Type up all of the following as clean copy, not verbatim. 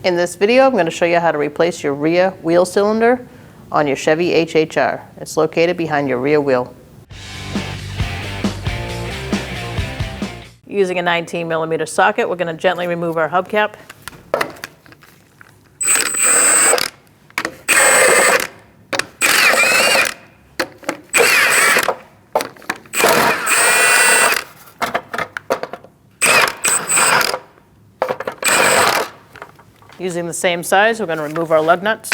In this video, I'm going to show you how to replace your rear wheel cylinder on your Chevy HHR. It's located behind your rear wheel. Using a 19mm socket, we're going to gently remove our hubcap. Using the same size, we're going to remove our lug nuts.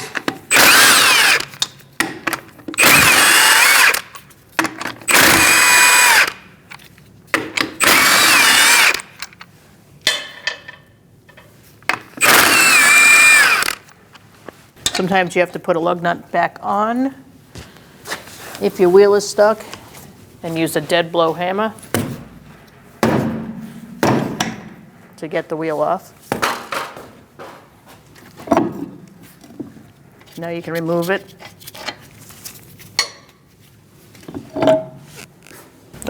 Sometimes you have to put a lug nut back on if your wheel is stuck, and use a dead blow hammer to get the wheel off. Now you can remove it.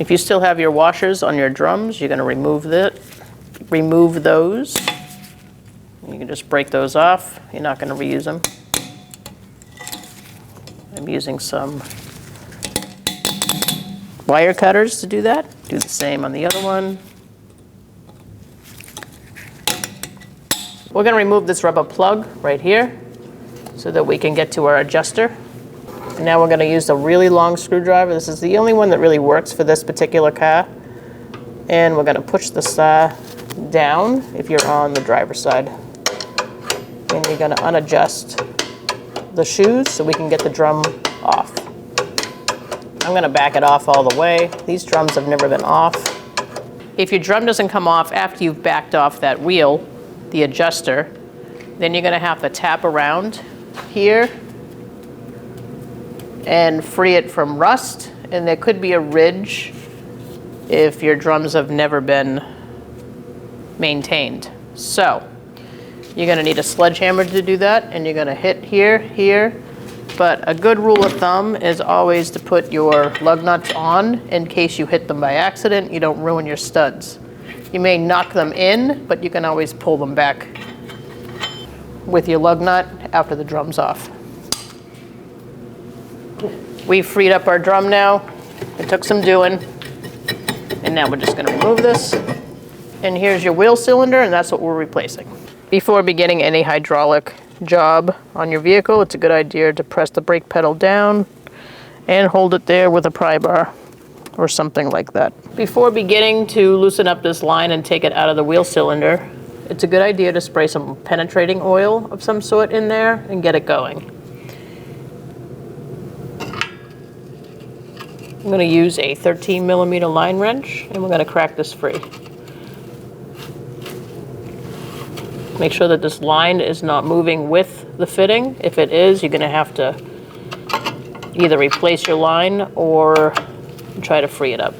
If you still have your washers on your drums, you're going to remove those. You can just break those off. You're not going to reuse them. I'm using some wire cutters to do that. Do the same on the other one. We're going to remove this rubber plug right here so that we can get to our adjuster. And now we're going to use a really long screwdriver. This is the only one that really works for this particular car. And we're going to push the saw down if you're on the driver's side. And you're going to unadjust the shoes so we can get the drum off. I'm going to back it off all the way. These drums have never been off. If your drum doesn't come off after you've backed off that wheel, the adjuster, then you're going to have to tap around here and free it from rust, and there could be a ridge if your drums have never been maintained. So you're going to need a sledge hammer to do that, and you're going to hit here. But a good rule of thumb is always to put your lug nuts on in case you hit them by accident. You don't ruin your studs. You may knock them in, but you can always pull them back with your lug nut after the drum's off. We've freed up our drum now. It took some doing. And now we're just going to remove this. And here's your wheel cylinder, and that's what we're replacing. Before beginning any hydraulic job on your vehicle, it's a good idea to press the brake pedal down and hold it there with a pry bar or something like that. Before beginning to loosen up this line and take it out of the wheel cylinder, it's a good idea to spray some penetrating oil of some sort in there and get it going. I'm going to use a 13mm line wrench, and we're going to crack this free. Make sure that this line is not moving with the fitting. If it is, you're going to have to either replace your line or try to free it up.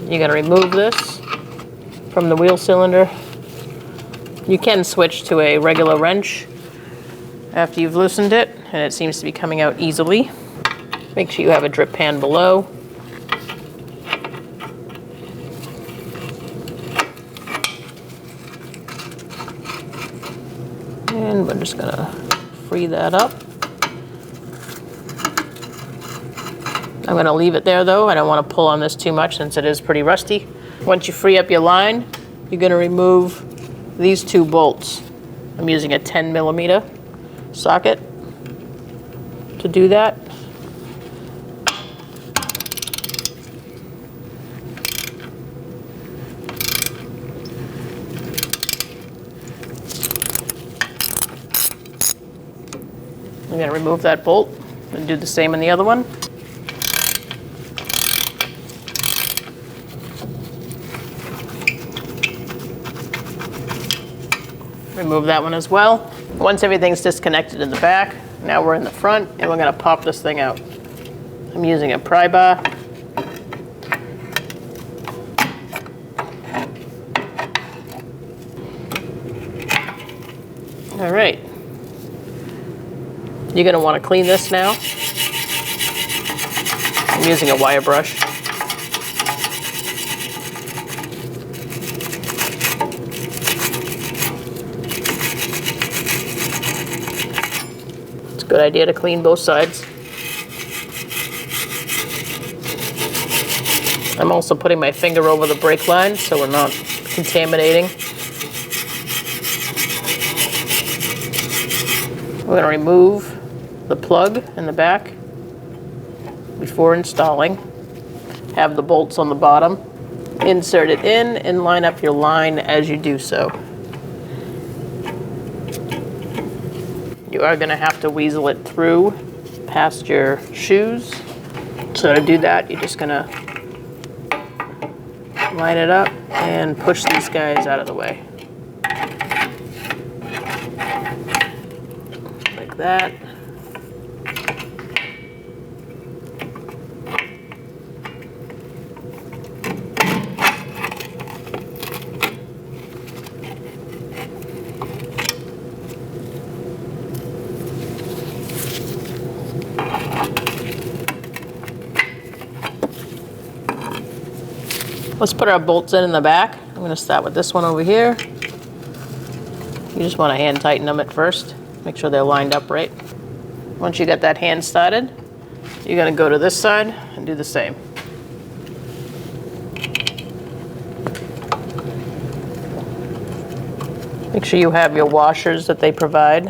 You're going to remove this from the wheel cylinder. You can switch to a regular wrench after you've loosened it, and it seems to be coming out easily. Make sure you have a drip pan below. And we're just going to free that up. I'm going to leave it there though. I don't want to pull on this too much since it is pretty rusty. Once you free up your line, you're going to remove these two bolts. I'm using a 10mm socket to do that. I'm going to remove that bolt and do the same on the other one. Remove that one as well. Once everything's disconnected in the back, now we're in the front, and we're going to pop this thing out. I'm using a pry bar. All right. You're going to want to clean this now. I'm using a wire brush. Good idea to clean both sides. I'm also putting my finger over the brake line so we're not contaminating. We're going to remove the plug in the back before installing. Have the bolts on the bottom. Insert it in and line up your line as you do so. You are going to have to weasel it through past your shoes. So to do that, you're just going to line it up and push these guys out of the way. Like that. Let's put our bolts in the back. I'm going to start with this one over here. You just want to hand tighten them at first. Make sure they're lined up right. Once you get that hand started, you're going to go to this side and do the same. Make sure you have your washers that they provide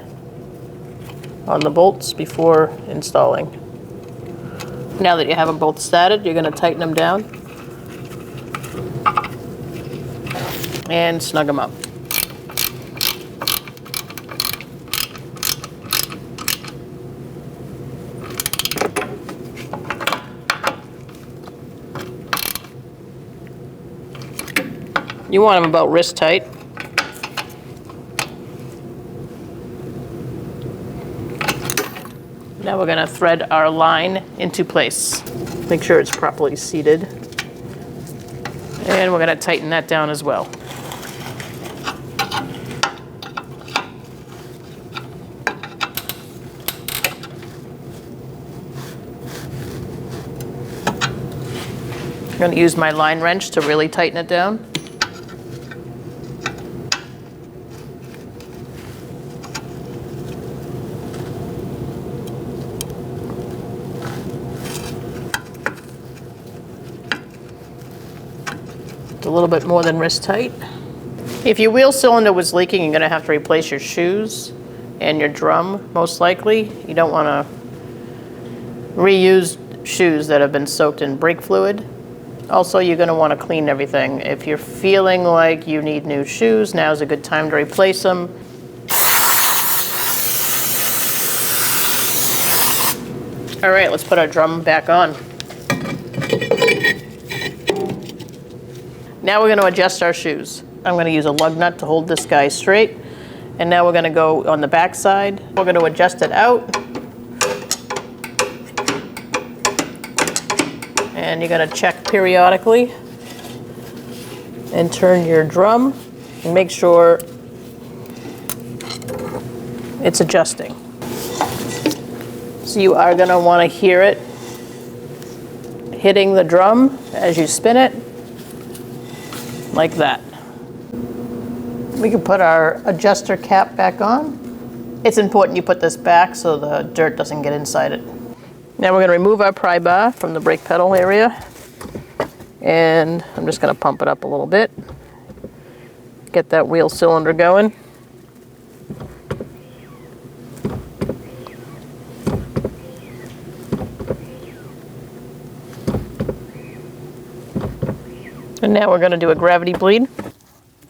on the bolts before installing. Now that you have them both started, you're going to tighten them down and snug them up. You want them about wrist tight. Now we're going to thread our line into place. Make sure it's properly seated. And we're going to tighten that down as well. I'm going to use my line wrench to really tighten it down. It's a little bit more than wrist tight. If your wheel cylinder was leaking, you're going to have to replace your shoes and your drum, most likely. You don't want to reuse shoes that have been soaked in brake fluid. Also, you're going to want to clean everything. If you're feeling like you need new shoes, now's a good time to replace them. All right, let's put our drum back on. Now we're going to adjust our shoes. I'm going to use a lug nut to hold this guy straight. And now we're going to go on the back side. We're going to adjust it out. And you're going to check periodically and turn your drum and make sure it's adjusting. So you are going to want to hear it hitting the drum as you spin it, like that. We can put our adjuster cap back on. It's important you put this back so the dirt doesn't get inside it. Now we're going to remove our pry bar from the brake pedal area, and I'm just going to pump it up a little bit. Get that wheel cylinder going. And now we're going to do a gravity bleed. I'm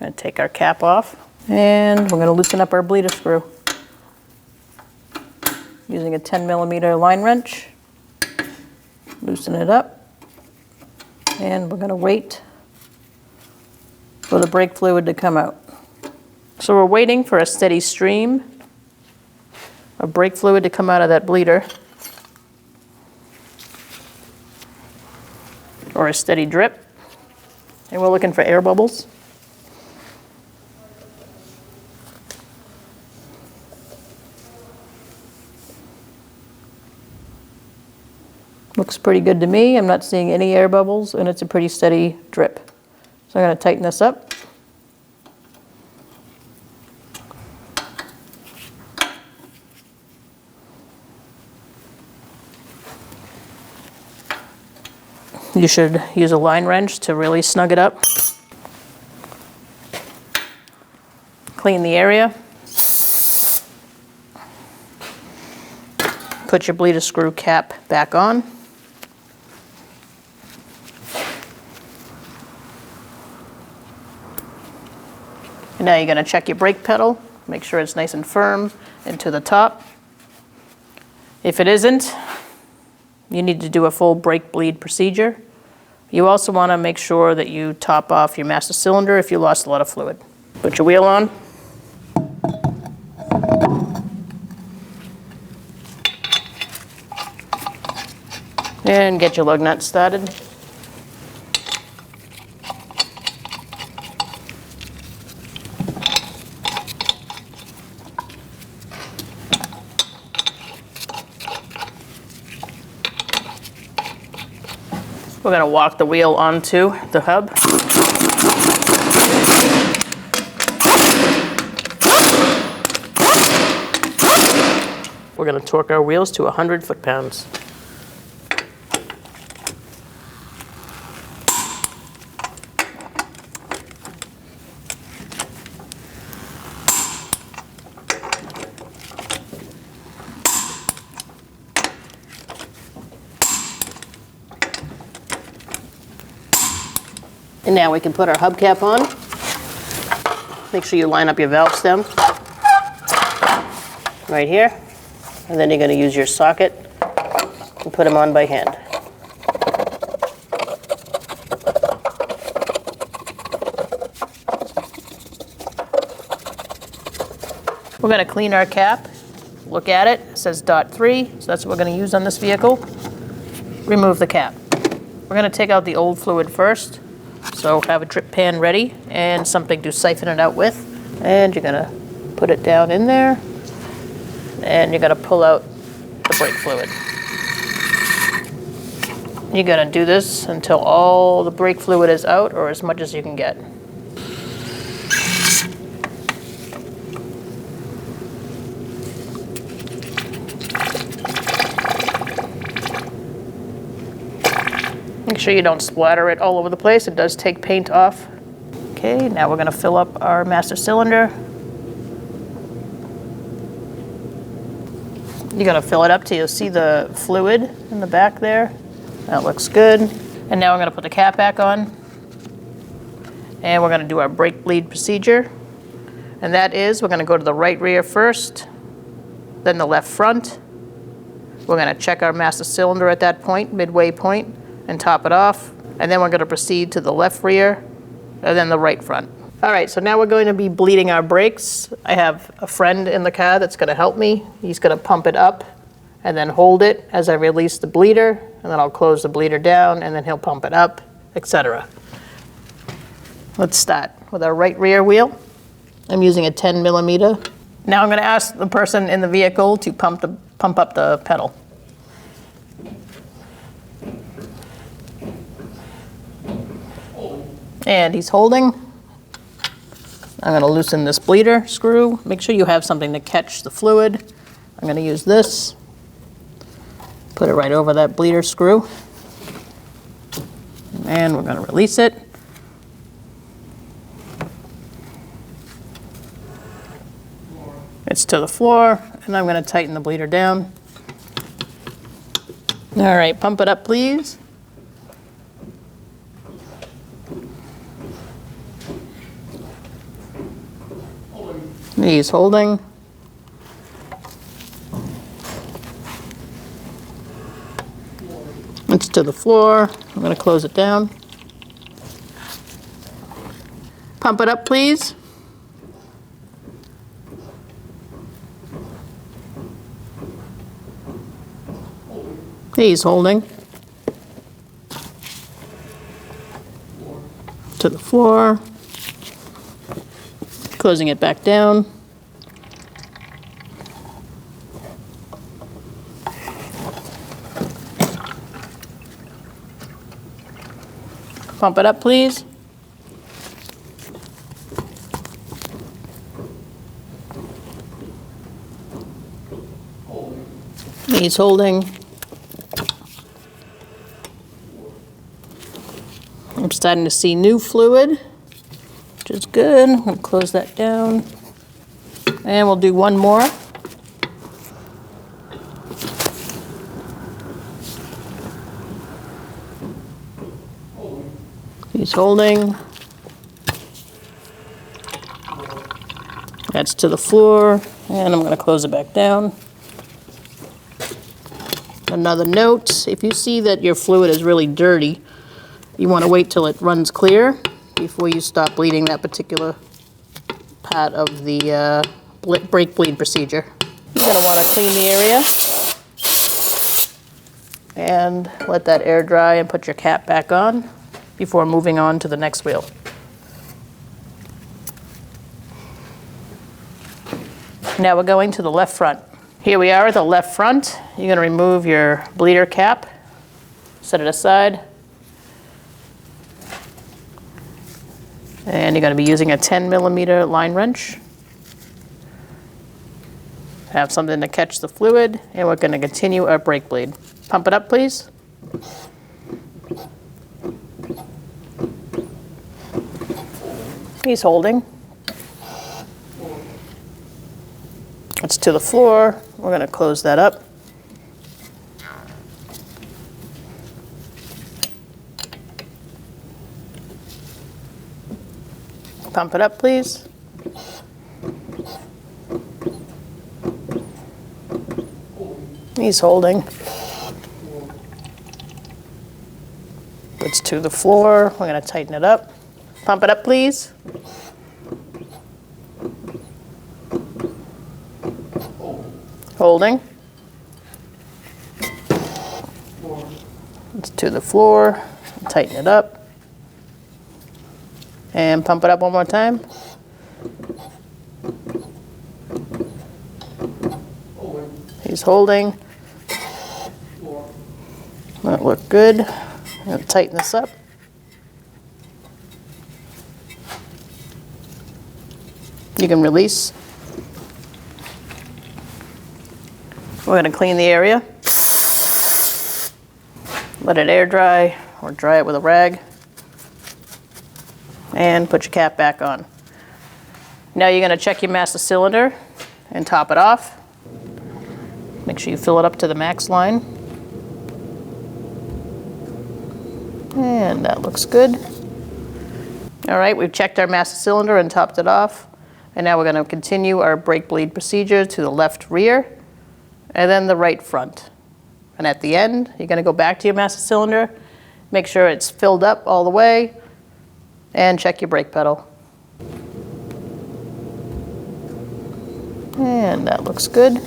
going to take our cap off, and we're going to loosen up our bleeder screw using a 10mm line wrench. Loosen it up, and we're going to wait for the brake fluid to come out. So we're waiting for a steady stream of brake fluid to come out of that bleeder, or a steady drip, and we're looking for air bubbles. Looks pretty good to me. I'm not seeing any air bubbles, and it's a pretty steady drip. So I'm going to tighten this up. You should use a line wrench to really snug it up. Clean the area. Put your bleeder screw cap back on. And now you're going to check your brake pedal. Make sure it's nice and firm and to the top. If it isn't, you need to do a full brake bleed procedure. You also want to make sure that you top off your master cylinder if you lost a lot of fluid. Put your wheel on. And get your lug nut started. We're going to walk the wheel onto the hub. We're going to torque our wheels to 100 foot-pounds. And now we can put our hubcap on. Make sure you line up your valve stem right here. And then you're going to use your socket and put them on by hand. We're going to clean our cap. Look at it. It says .3, so that's what we're going to use on this vehicle. Remove the cap. We're going to take out the old fluid first. So have a drip pan ready and something to siphon it out with. And you're going to put it down in there. And you're going to pull out the brake fluid. You're going to do this until all the brake fluid is out, or as much as you can get. Make sure you don't splatter it all over the place. It does take paint off. Okay, now we're going to fill up our master cylinder. You're going to fill it up till you see the fluid in the back there. That looks good. And now we're going to put the cap back on. And we're going to do our brake bleed procedure. And that is, we're going to go to the right rear first, then the left front. We're going to check our master cylinder at that point, midway point, and top it off. And then we're going to proceed to the left rear and then the right front. All right, so now we're going to be bleeding our brakes. I have a friend in the car that's going to help me. He's going to pump it up and then hold it as I release the bleeder, and then I'll close the bleeder down, and then he'll pump it up, etc. Let's start with our right rear wheel. I'm using a 10 millimeter. Now I'm going to ask the person in the vehicle to pump up the pedal. And he's holding. I'm going to loosen this bleeder screw. Make sure you have something to catch the fluid. I'm going to use this. Put it right over that bleeder screw. And we're going to release it. It's to the floor, and I'm going to tighten the bleeder down. All right, pump it up, please. He's holding. It's to the floor. I'm going to close it down. Pump it up, please. He's holding. To the floor. Closing it back down. Pump it up, please. He's holding. starting to see new fluid, which is good. We'll close that down. And we'll do one more. He's holding. That's to the floor, and I'm going to close it back down. Another note, if you see that your fluid is really dirty, you want to wait till it runs clear before you stop bleeding that particular part of the brake bleed procedure. You're going to want to clean the area and let that air dry and put your cap back on before moving on to the next wheel. Now we're going to the left front. Here we are at the left front. You're going to remove your bleeder cap, set it aside, and you're going to be using a 10mm line wrench. Have something to catch the fluid, and we're going to continue our brake bleed. Pump it up, please. He's holding. It's to the floor. We're going to close that up. Pump it up, please. He's holding. It's to the floor. We're going to tighten it up. Pump it up, please. Holding. It's to the floor. Tighten it up. And pump it up one more time. He's holding. That looked good. I'm going to tighten this up. You can release. We're going to clean the area. Let it air dry or dry it with a rag. And put your cap back on. Now you're going to check your master cylinder and top it off. Make sure you fill it up to the max line. And that looks good. All right, we've checked our master cylinder and topped it off. And now we're going to continue our brake bleed procedure to the left rear and then the right front. And at the end, you're going to go back to your master cylinder, make sure it's filled up all the way, and check your brake pedal. And that looks good.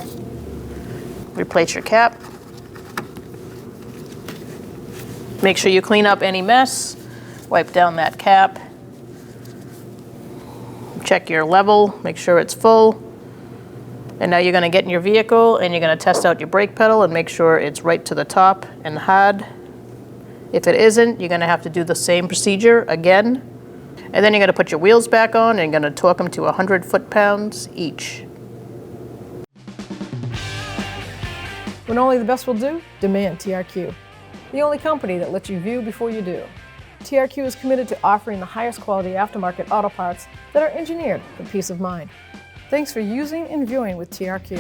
Replace your cap. Make sure you clean up any mess. Wipe down that cap. Check your level, make sure it's full. And now you're going to get in your vehicle and you're going to test out your brake pedal and make sure it's right to the top and hard. If it isn't, you're going to have to do the same procedure again. And then you're going to put your wheels back on and you're going to torque them to 100 foot-pounds each. When only the best will do, demand TRQ. The only company that lets you view before you do. TRQ is committed to offering the highest quality aftermarket auto parts that are engineered for peace of mind. Thanks for using and viewing with TRQ.